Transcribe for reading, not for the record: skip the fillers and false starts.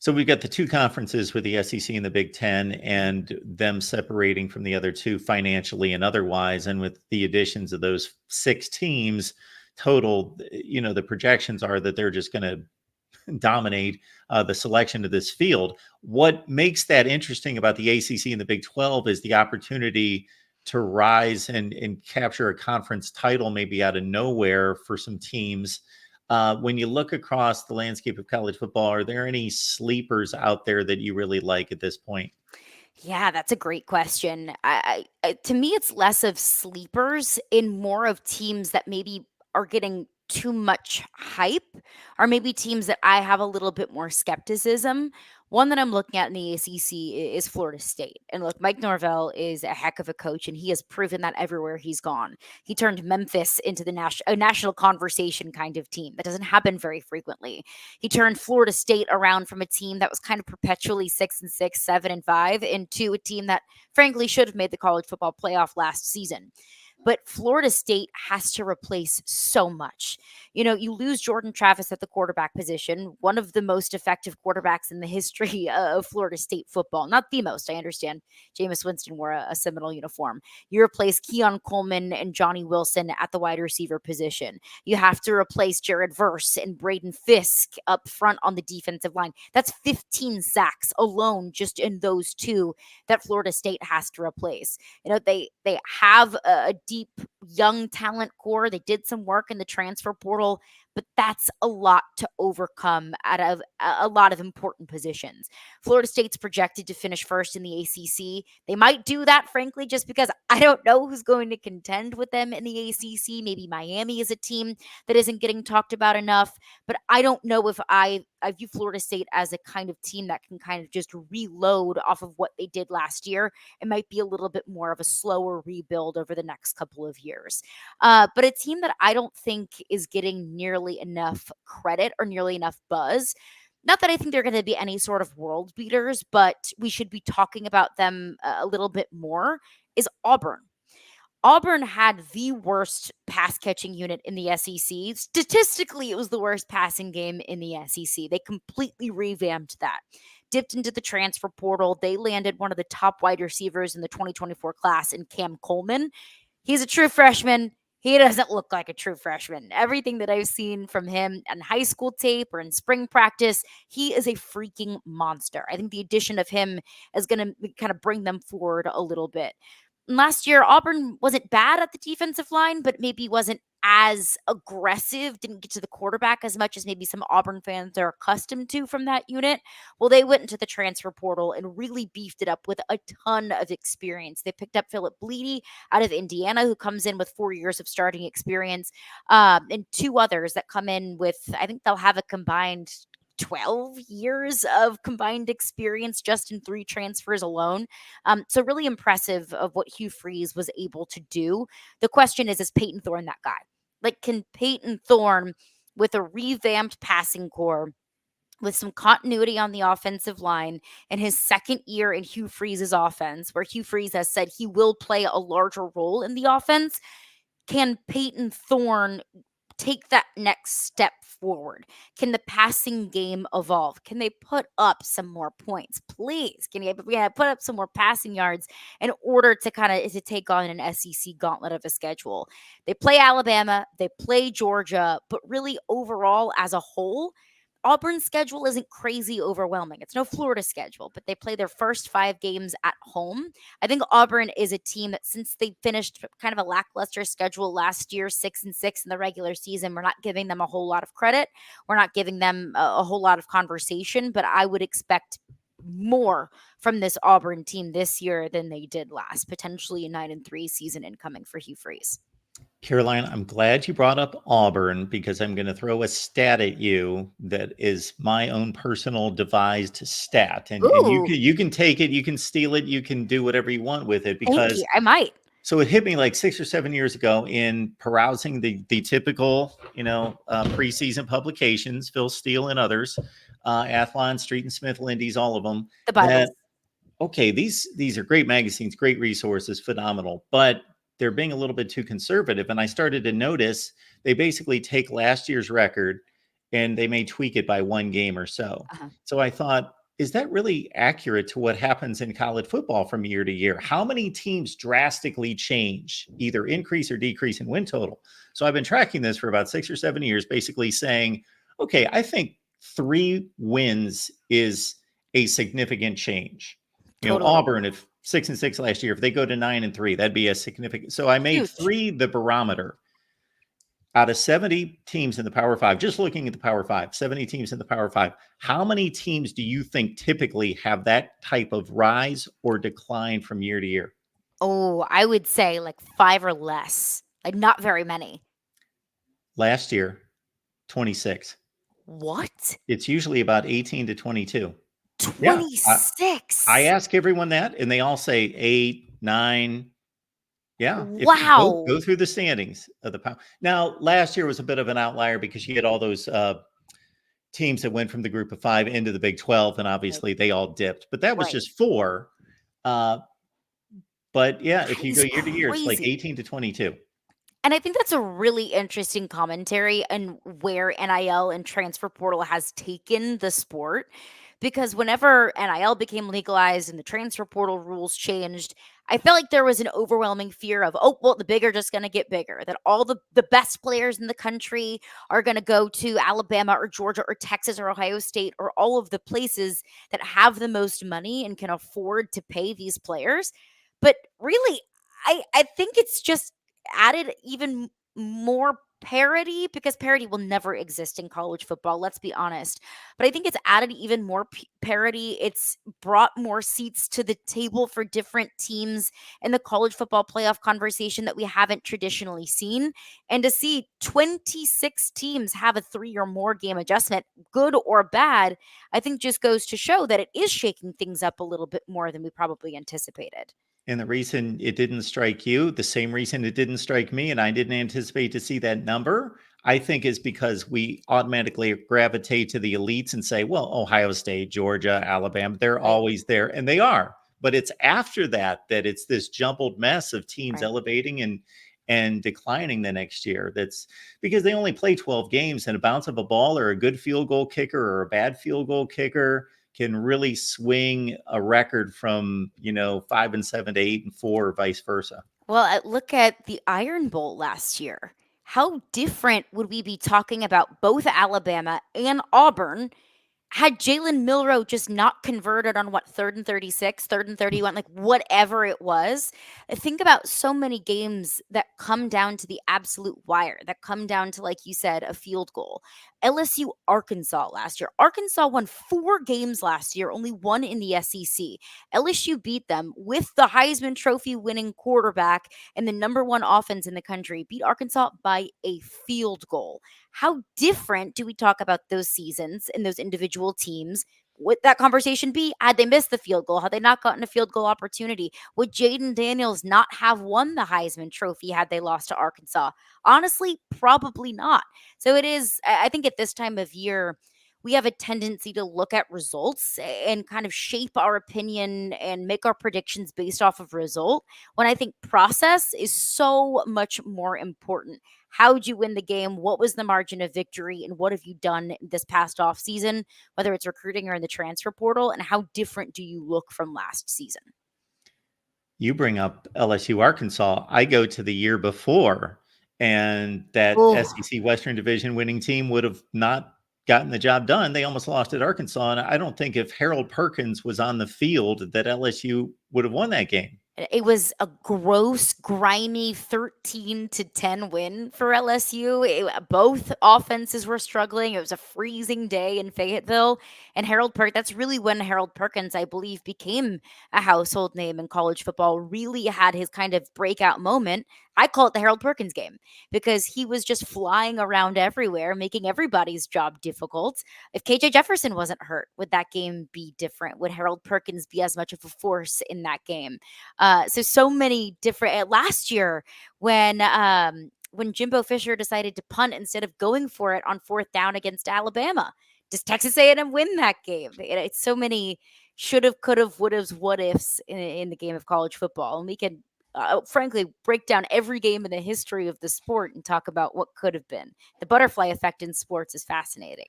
So we've got the two conferences with the SEC and the Big Ten, and them separating from the other two financially and otherwise. And with the additions of those 6 teams total, the projections are that they're just going to dominate the selection of this field. What makes that interesting about the ACC and the Big 12 is the opportunity to rise and capture a conference title maybe out of nowhere for some teams. When you look across the landscape of college football, are there any sleepers out there that you really like at this point? Yeah, that's a great question. To me, it's less of sleepers and more of teams that maybe are getting too much hype, or maybe teams that I have a little bit more skepticism. One that I'm looking at in the ACC is Florida State. And look, Mike Norvell is a heck of a coach, and he has proven that everywhere he's gone. He turned Memphis into a national conversation kind of team. That doesn't happen very frequently. He turned Florida State around from a team that was kind of perpetually 6-6, 7-5 into a team that frankly should have made the college football playoff last season. But Florida State has to replace so much. You lose Jordan Travis at the quarterback position, one of the most effective quarterbacks in the history of Florida State football. Not the most, I understand. Jameis Winston wore a Seminole uniform. You replace Keon Coleman and Johnny Wilson at the wide receiver position. You have to replace Jared Verse and Braden Fisk up front on the defensive line. That's 15 sacks alone just in those two that Florida State has to replace. They have a deep young talent core. They did some work in the transfer portal, but that's a lot to overcome out of a lot of important positions. Florida State's projected to finish first in the ACC. They might do that, frankly, just because I don't know who's going to contend with them in the ACC. Maybe Miami is a team that isn't getting talked about enough, but I don't know if I view Florida State as a kind of team that can kind of just reload off of what they did last year. It might be a little bit more of a slower rebuild over the next couple of years. But a team that I don't think is getting nearly enough credit or nearly enough buzz. Not that I think they're going to be any sort of world beaters, but we should be talking about them a little bit more, is Auburn. Auburn had the worst pass catching unit in the SEC. Statistically, it was the worst passing game in the SEC. They completely revamped that. Dipped into the transfer portal. They landed one of the top wide receivers in the 2024 class in Cam Coleman. He's a true freshman. He doesn't look like a true freshman. Everything that I've seen from him on high school tape or in spring practice, he is a freaking monster. I think the addition of him is going to kind of bring them forward a little bit. Last year, Auburn wasn't bad at the defensive line, but maybe wasn't as aggressive, didn't get to the quarterback as much as maybe some Auburn fans are accustomed to from that unit. Well, they went into the transfer portal and really beefed it up with a ton of experience. They picked up Philip Bleedy out of Indiana, who comes in with 4 years of starting experience, and two others that come in with, I think they'll have a combined 12 years of combined experience just in 3 transfers alone. So really impressive of what Hugh Freeze was able to do. The question is Peyton Thorne that guy? Like, can Peyton Thorne, with a revamped passing core, with some continuity on the offensive line in his second year in Hugh Freeze's offense, where Hugh Freeze has said he will play a larger role in the offense, can Peyton Thorne take that next step forward? Can the passing game evolve? Can they put up some more points? Please, can you put up some more passing yards in order to kind of to take on an SEC gauntlet of a schedule? They play Alabama, they play Georgia, but really overall as a whole, Auburn's schedule isn't crazy overwhelming. It's no Florida schedule, but they play their first 5 games at home. I think Auburn is a team that, since they finished kind of a lackluster schedule last year, 6-6 in the regular season, we're not giving them a whole lot of credit. We're not giving them a whole lot of conversation, but I would expect more from this Auburn team this year than they did last. Potentially a 9-3 season incoming for Hugh Freeze. Caroline, I'm glad you brought up Auburn because I'm going to throw a stat at you that is my own personal devised stat. And Ooh, you can take it, you can steal it, you can do whatever you want with it thank you. because I might. so it hit me like 6 or 7 years ago in perusing the typical, preseason publications, Phil Steele and others, Athlon, Street and Smith, Lindy's, all of them, The that Bibles. okay, these are great magazines, great resources, phenomenal, but they're being a little bit too conservative. And I started to notice they basically take last year's record and they may tweak it by one game or so. Uh-huh. So I thought, is that really accurate to what happens in college football from year to year? How many teams drastically change, either increase or decrease in win total? So I've been tracking this for about 6 or 7 years, basically saying, okay, I think 3 wins is a significant change. Totally. Auburn, if 6-6 last year, if they go to 9-3, that'd be a significant. So I made Huge. 3 the barometer. Out of 70 teams in the Power Five, just looking at the Power Five, 70 teams in the Power Five, how many teams do you think typically have that type of rise or decline from year to year? Oh, I would say like 5 or less. Like, not very many. Last year, 26. What? It's usually about 18 to 22. Yeah. I 26? ask everyone that, and they all say 8, 9. Yeah. If you Wow. go through the standings of the Power. Now, last year was a bit of an outlier because you had all those teams that went from the group of 5 into the Big 12, and Right, obviously they all dipped, but that was right. just 4. Uh, but yeah, if That you go is year to year, it's like crazy. 18 to 22. And I think that's a really interesting commentary and where NIL and transfer portal has taken the sport. Because whenever NIL became legalized and the transfer portal rules changed, I felt like there was an overwhelming fear of, oh, well, the big are just going to get bigger, that all the best players in the country are going to go to Alabama or Georgia or Texas or Ohio State or all of the places that have the most money and can afford to pay these players. But really, I think it's just added even more parity, because parity will never exist in college football, let's be honest. But I think it's added even more parity. It's brought more seats to the table for different teams in the college football playoff conversation that we haven't traditionally seen. And to see 26 teams have a 3 or more game adjustment, good or bad, I think just goes to show that it is shaking things up a little bit more than we probably anticipated. And the reason it didn't strike you, the same reason it didn't strike me, and I didn't anticipate to see that number, I think is because we automatically gravitate to the elites and say, well, Ohio State, Georgia, Alabama, they're Right, always there. And they are. But it's after that that it's this jumbled mess of teams right. elevating and declining the next year. That's because they only play 12 games, and a bounce of a ball or a good field goal kicker or a bad field goal kicker can really swing a record from 5-7 to 8-4, or vice versa. Well, look at the Iron Bowl last year. How different would we be talking about both Alabama and Auburn had Jalen Milroe just not converted on what, 3rd and 36, 3rd and 31, like whatever it was. Think about so many games that come down to the absolute wire, that come down to, like you said, a field goal. LSU Arkansas last year. Arkansas won 4 games last year, only one in the SEC. LSU beat them with the Heisman Trophy winning quarterback and the number one offense in the country, beat Arkansas by a field goal. How different do we talk about those seasons and those individual teams? Would that conversation be had they missed the field goal? Had they not gotten a field goal opportunity? Would Jaden Daniels not have won the Heisman Trophy had they lost to Arkansas? Honestly, probably not. So it is, I think at this time of year, we have a tendency to look at results and kind of shape our opinion and make our predictions based off of result, when I think process is so much more important. How'd you win the game? What was the margin of victory? And what have you done this past off season, whether it's recruiting or in the transfer portal? And how different do you look from last season? You bring up LSU Arkansas. I go to the year before, and that Oh, SEC Western Division winning team would have not gotten the job done. They almost lost at Arkansas. And I don't think if Harold Perkins was on the field that LSU would have won that game. it was a gross, grimy 13-10 win for LSU. Both offenses were struggling. It was a freezing day in Fayetteville. And that's really when Harold Perkins, I believe, became a household name in college football, really had his kind of breakout moment. I call it the Harold Perkins game, because he was just flying around everywhere, making everybody's job difficult. If KJ Jefferson wasn't hurt, would that game be different? Would Harold Perkins be as much of a force in that game? So many different. Last year, when Jimbo Fisher decided to punt instead of going for it on 4th down against Alabama, does Texas A&M win that game? It's so many should have, could have, would have, what ifs in the game of college football, and we can frankly, break down every game in the history of the sport and talk about what could have been. The butterfly effect in sports is fascinating.